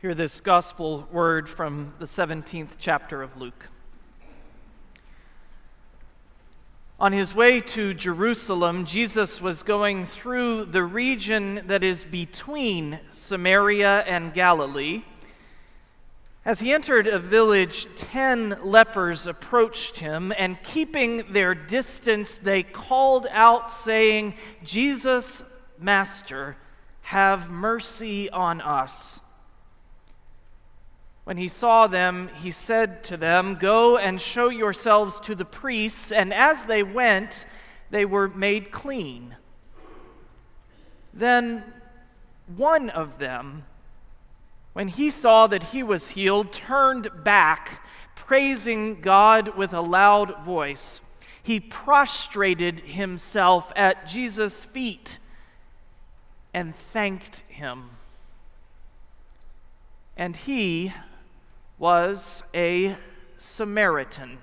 Hear this gospel word from the 17th chapter of Luke. On his way to Jerusalem, Jesus was going through the region that is between Samaria and Galilee. As he entered a village, 10 lepers approached him, and keeping their distance, they called out, saying, "Jesus, Master, have mercy on us." When he saw them, he said to them, "Go and show yourselves to the priests." And as they went, they were made clean. Then one of them, when he saw that he was healed, turned back, praising God with a loud voice. He prostrated himself at Jesus' feet and thanked him. And he was a Samaritan.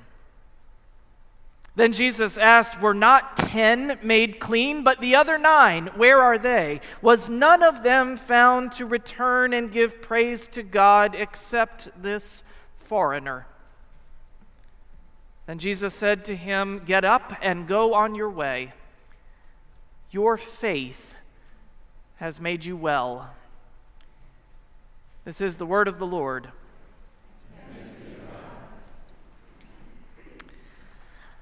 Then Jesus asked, "Were not 10 made clean? But the other 9, where are they? Was none of them found to return and give praise to God except this foreigner?" Then Jesus said to him, "Get up and go on your way. Your faith has made you well." This is the word of the Lord.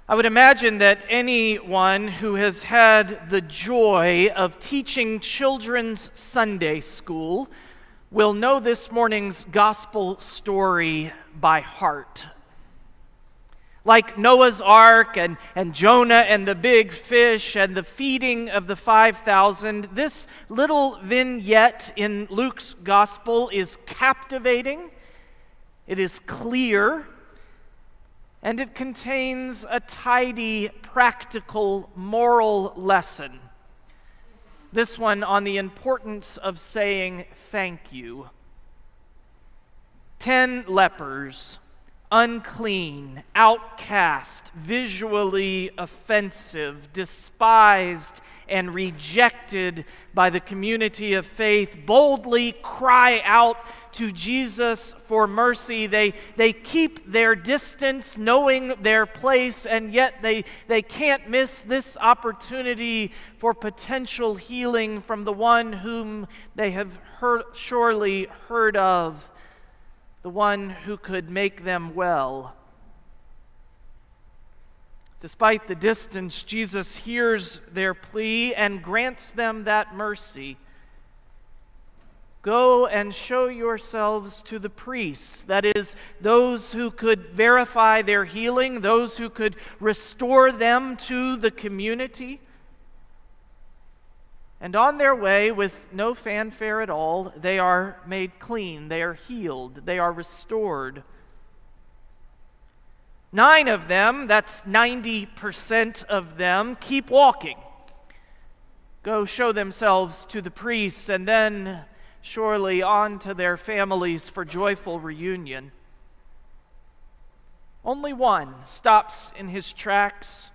I would imagine that anyone who has had the joy of teaching children's Sunday school will know this morning's gospel story by heart. Like Noah's Ark and Jonah and the big fish and the feeding of the 5,000, this little vignette in Luke's gospel is captivating, it is clear, and it contains a tidy, practical, moral lesson. This one on the importance of saying thank you. 10 lepers, unclean, outcast, visually offensive, despised, and rejected by the community of faith, boldly cry out to Jesus for mercy. They keep their distance, knowing their place, and yet they can't miss this opportunity for potential healing from the one whom they have surely heard of, the one who could make them well. Despite the distance, Jesus hears their plea and grants them that mercy. Go and show yourselves to the priests, that is, those who could verify their healing, those who could restore them to the community. And on their way, with no fanfare at all, they are made clean, they are healed, they are restored. 9 of them, that's 90% of them, keep walking. Go show themselves to the priests, and then surely on to their families for joyful reunion. Only one stops in his tracks,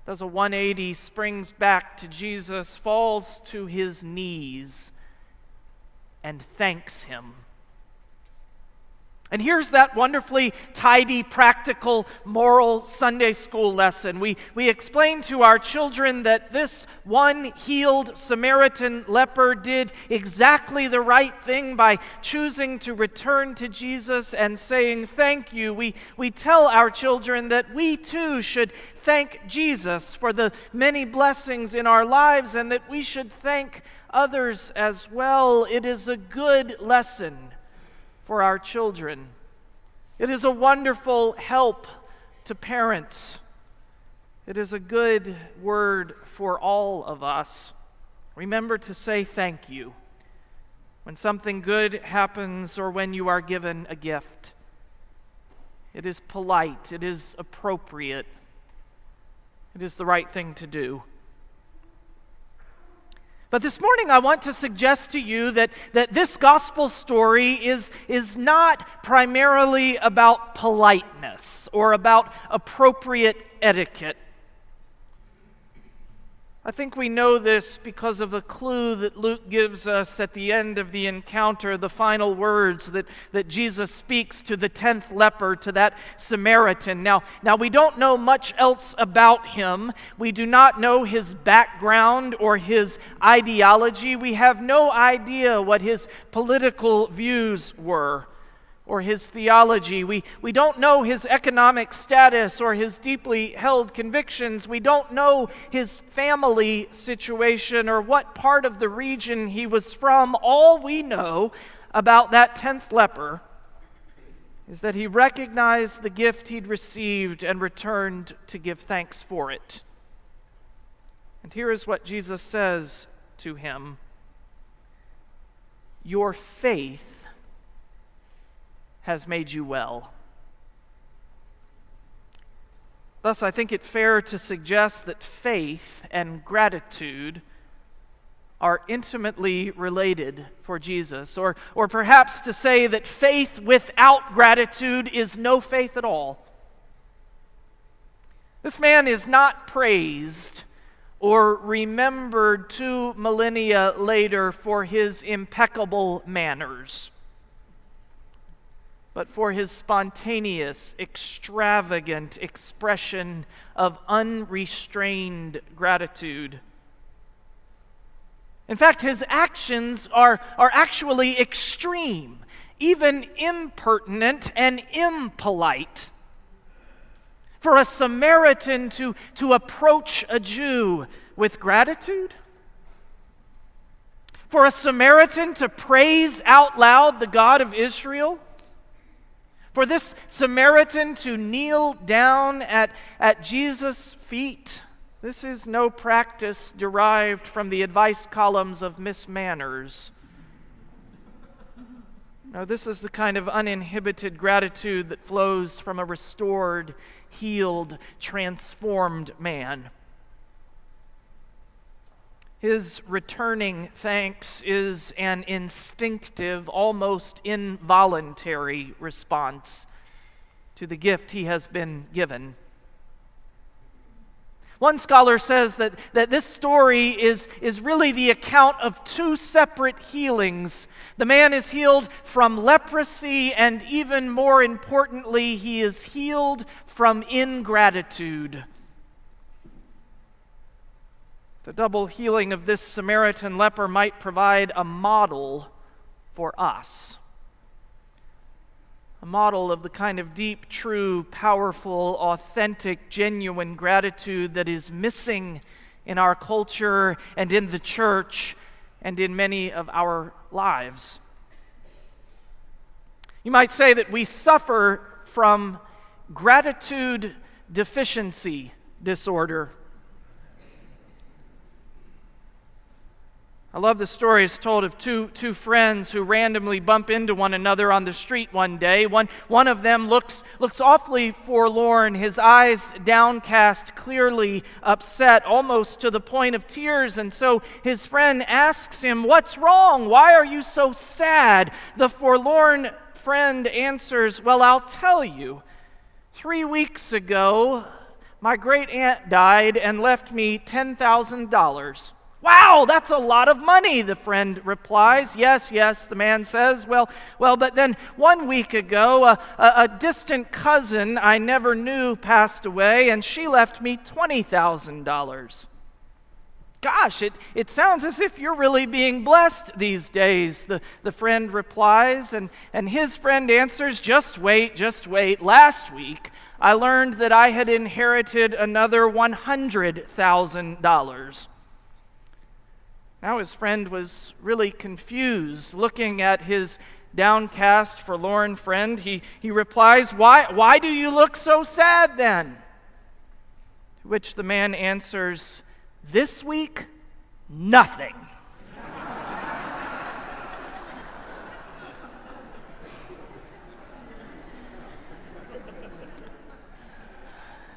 does a 180, springs back to Jesus, falls to his knees, and thanks him. And here's that wonderfully tidy, practical, moral Sunday school lesson. We explain to our children that this one healed Samaritan leper did exactly the right thing by choosing to return to Jesus and saying thank you. We tell our children that we too should thank Jesus for the many blessings in our lives and that we should thank others as well. It is a good lesson for our children. It is a wonderful help to parents. It is a good word for all of us. Remember to say thank you when something good happens or when you are given a gift. It is polite, it is appropriate, it is the right thing to do. But this morning I want to suggest to you that this gospel story is not primarily about politeness or about appropriate etiquette. I think we know this because of a clue that Luke gives us at the end of the encounter, the final words that Jesus speaks to the 10th leper, to that Samaritan. Now we don't know much else about him. We do not know his background or his ideology. We have no idea what his political views were, or his theology. We don't know his economic status or his deeply held convictions. We don't know his family situation or what part of the region he was from. All we know about that 10th leper is that he recognized the gift he'd received and returned to give thanks for it. And here is what Jesus says to him: "Your faith has made you well." Thus, I think it fair to suggest that faith and gratitude are intimately related for Jesus, or perhaps to say that faith without gratitude is no faith at all. This man is not praised or remembered 2 millennia later for his impeccable manners, but for his spontaneous, extravagant expression of unrestrained gratitude. In fact, his actions are actually extreme, even impertinent and impolite. For a Samaritan to approach a Jew with gratitude, for a Samaritan to praise out loud the God of Israel, for this Samaritan to kneel down at Jesus' feet, this is no practice derived from the advice columns of Miss Manners. No, this is the kind of uninhibited gratitude that flows from a restored, healed, transformed man. His returning thanks is an instinctive, almost involuntary response to the gift he has been given. One scholar says that this story is really the account of 2 separate healings. The man is healed from leprosy, and even more importantly, he is healed from ingratitude. The double healing of this Samaritan leper might provide a model for us. A model of the kind of deep, true, powerful, authentic, genuine gratitude that is missing in our culture and in the church and in many of our lives. You might say that we suffer from gratitude deficiency disorder. I love the stories told of two friends who randomly bump into one another on the street one day. One of them looks awfully forlorn, his eyes downcast, clearly upset, almost to the point of tears. And so his friend asks him, "What's wrong? Why are you so sad?" The forlorn friend answers, "Well, I'll tell you. 3 weeks ago, my great aunt died and left me $10,000. "Wow, that's a lot of money," the friend replies. Yes, the man says. Well, but then 1 week ago, a distant cousin I never knew passed away, and she left me $20,000. "Gosh, it sounds as if you're really being blessed these days," the friend replies, and his friend answers, just wait. Last week, I learned that I had inherited another $100,000. Now his friend was really confused. Looking at his downcast, forlorn friend, he replies, Why do you look so sad then?" To which the man answers, "This week, nothing."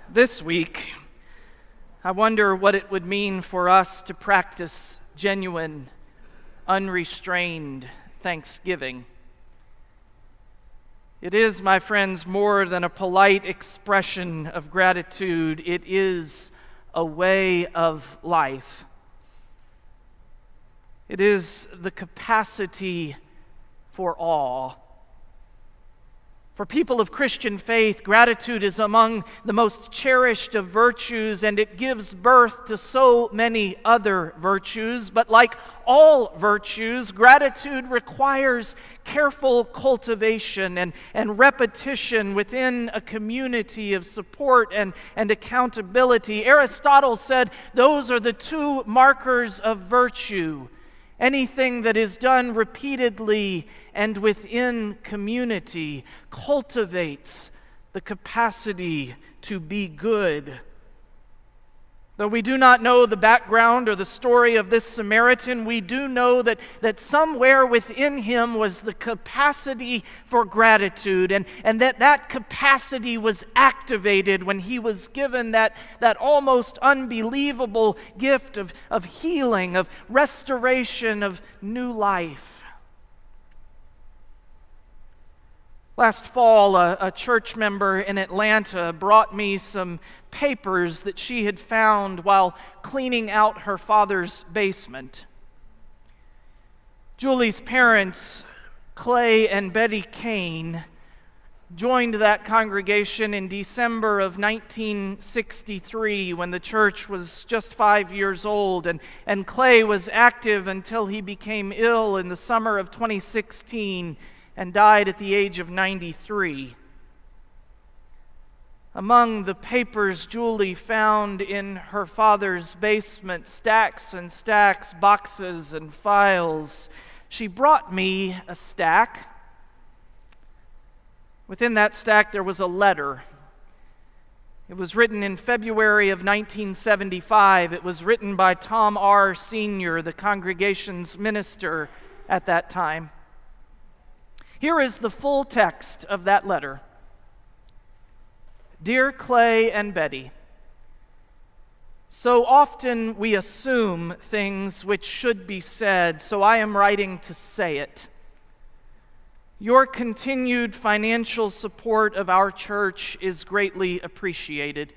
This week, I wonder what it would mean for us to practice genuine, unrestrained thanksgiving. It is, my friends, more than a polite expression of gratitude. It is a way of life. It is the capacity for awe. For people of Christian faith, gratitude is among the most cherished of virtues, and it gives birth to so many other virtues. But like all virtues, gratitude requires careful cultivation and repetition within a community of support and accountability. Aristotle said those are the two markers of virtue. Anything that is done repeatedly and within community cultivates the capacity to be good. Though we do not know the background or the story of this Samaritan, we do know that somewhere within him was the capacity for gratitude, and that capacity was activated when he was given that almost unbelievable gift of healing, of restoration, of new life. Last fall, a church member in Atlanta brought me some papers that she had found while cleaning out her father's basement. Julie's parents, Clay and Betty Kane, joined that congregation in December of 1963 when the church was just 5 years old, and Clay was active until he became ill in the summer of 2016 and died at the age of 93. Among the papers Julie found in her father's basement, stacks and stacks, boxes and files, she brought me a stack. Within that stack there was a letter. It was written in February of 1975. It was written by Tom R. Sr., the congregation's minister at that time. Here is the full text of that letter. Dear Clay and Betty, so often we assume things which should be said, so I am writing to say it. Your continued financial support of our church is greatly appreciated.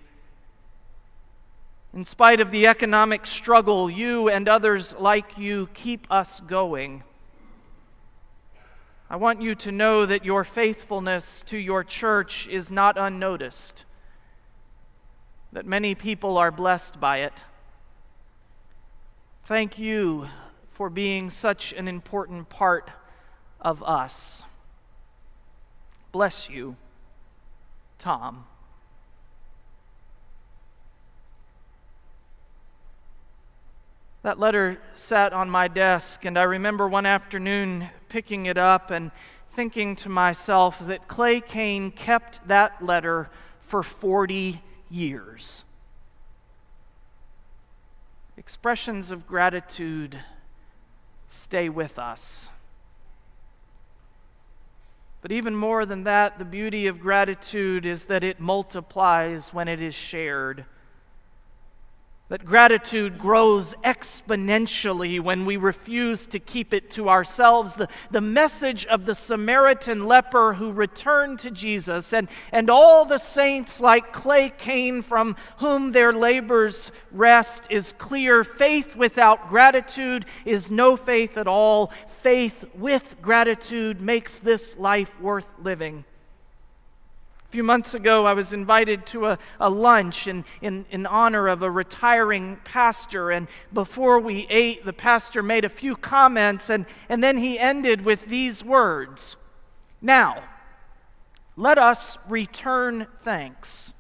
In spite of the economic struggle, you and others like you keep us going. I want you to know that your faithfulness to your church is not unnoticed, that many people are blessed by it. Thank you for being such an important part of us. Bless you, Tom. That letter sat on my desk, and I remember one afternoon picking it up and thinking to myself that Clay Kane kept that letter for 40 years. Expressions of gratitude stay with us. But even more than that, the beauty of gratitude is that it multiplies when it is shared. That gratitude grows exponentially when we refuse to keep it to ourselves. The message of the Samaritan leper who returned to Jesus and all the saints like Clay Kane from whom their labors rest is clear. Faith without gratitude is no faith at all. Faith with gratitude makes this life worth living. A few months ago, I was invited to a lunch in honor of a retiring pastor, and before we ate, the pastor made a few comments, and then he ended with these words, "Now, let us return thanks."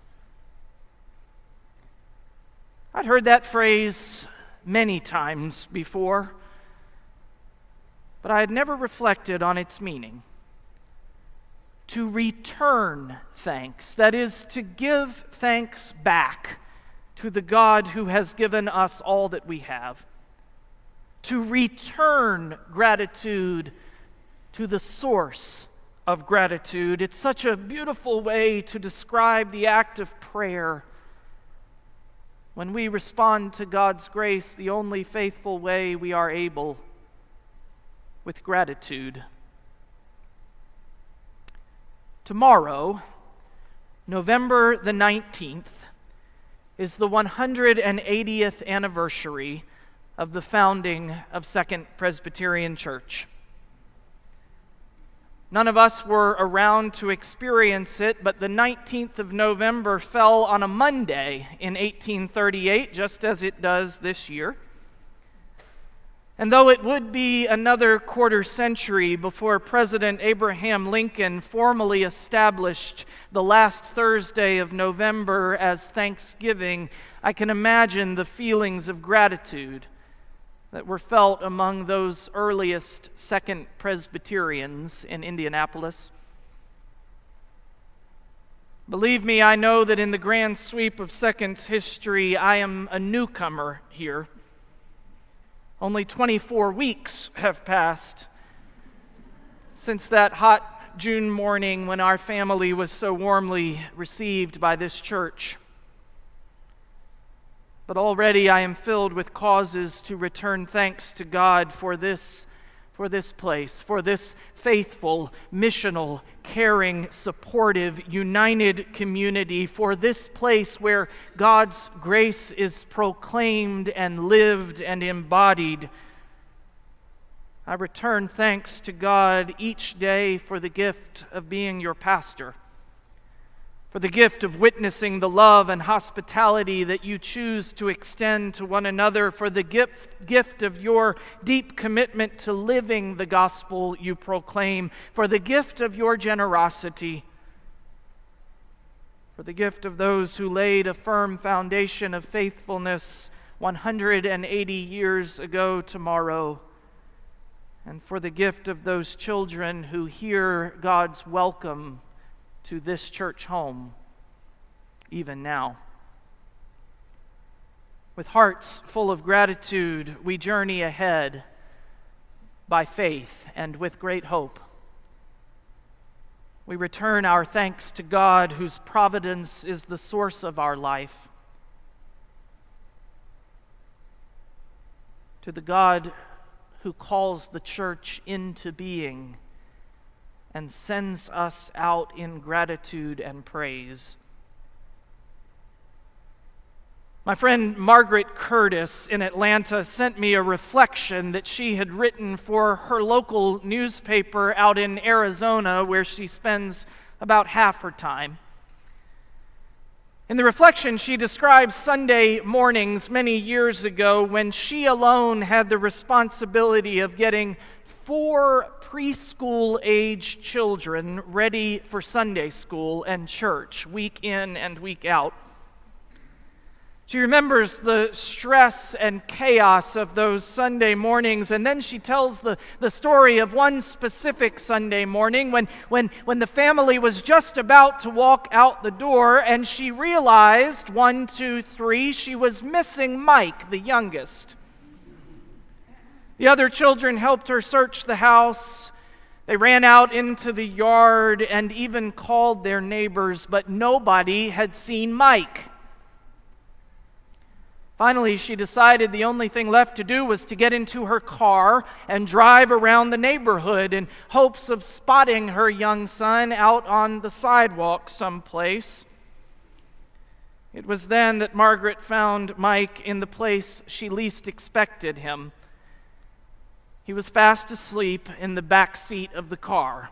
I'd heard that phrase many times before, but I had never reflected on its meaning. To return thanks, that is, to give thanks back to the God who has given us all that we have. To return gratitude to the source of gratitude. It's such a beautiful way to describe the act of prayer. When we respond to God's grace, the only faithful way we are able, with gratitude. Tomorrow, November the 19th, is the 180th anniversary of the founding of Second Presbyterian Church. None of us were around to experience it, but the 19th of November fell on a Monday in 1838, just as it does this year. And though it would be another quarter century before President Abraham Lincoln formally established the last Thursday of November as Thanksgiving, I can imagine the feelings of gratitude that were felt among those earliest Second Presbyterians in Indianapolis. Believe me, I know that in the grand sweep of Second's history, I am a newcomer here. Only 24 weeks have passed since that hot June morning when our family was so warmly received by this church. But already I am filled with causes to return thanks to God for this place, for this faithful, missional, caring, supportive, united community, for this place where God's grace is proclaimed and lived and embodied. I return thanks to God each day for the gift of being your pastor, for the gift of witnessing the love and hospitality that you choose to extend to one another, for the gift of your deep commitment to living the gospel you proclaim, for the gift of your generosity, for the gift of those who laid a firm foundation of faithfulness 180 years ago tomorrow, and for the gift of those children who hear God's welcome to this church home, even now. With hearts full of gratitude, we journey ahead by faith and with great hope. We return our thanks to God, whose providence is the source of our life, to the God who calls the church into being and sends us out in gratitude and praise. My friend Margaret Curtis in Atlanta sent me a reflection that she had written for her local newspaper out in Arizona, where she spends about half her time. In the reflection, she describes Sunday mornings many years ago when she alone had the responsibility of getting 4 preschool-age children ready for Sunday school and church, week in and week out. She remembers the stress and chaos of those Sunday mornings, and then she tells the story of one specific Sunday morning when the family was just about to walk out the door, and she realized, 1, 2, 3, she was missing Mike, the youngest. The other children helped her search the house. They ran out into the yard and even called their neighbors, but nobody had seen Mike. Finally, she decided the only thing left to do was to get into her car and drive around the neighborhood in hopes of spotting her young son out on the sidewalk someplace. It was then that Margaret found Mike in the place she least expected him. He was fast asleep in the back seat of the car.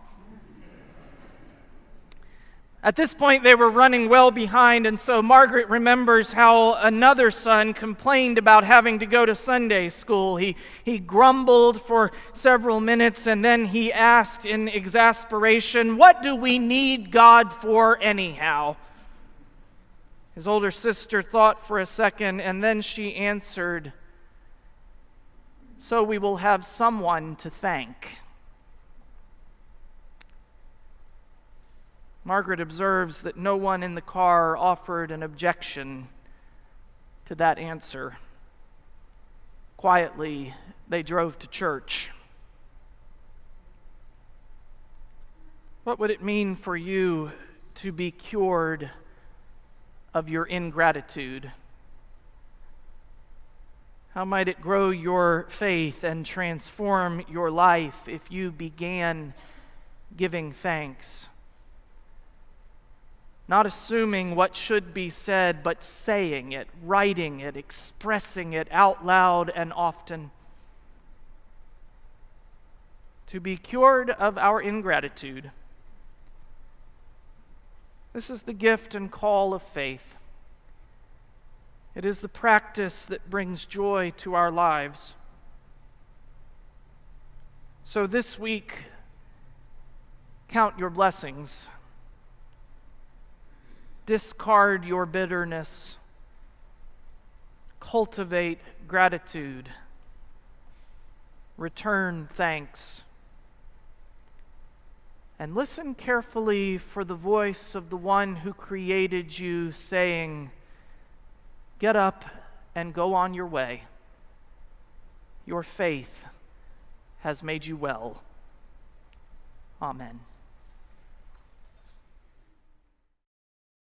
At this point, they were running well behind, and so Margaret remembers how another son complained about having to go to Sunday school. He grumbled for several minutes, and then he asked in exasperation, "What do we need God for anyhow?" His older sister thought for a second, and then she answered, "So we will have someone to thank." Margaret observes that no one in the car offered an objection to that answer. Quietly, they drove to church. What would it mean for you to be cured of your ingratitude? How might it grow your faith and transform your life if you began giving thanks? not assuming what should be said, but saying it, writing it, expressing it out loud and often. To be cured of our ingratitude. This is the gift and call of faith. It is the practice that brings joy to our lives. So this week, count your blessings. Discard your bitterness. Cultivate gratitude. Return thanks. And listen carefully for the voice of the one who created you saying, "Get up and go on your way. Your faith has made you well." Amen.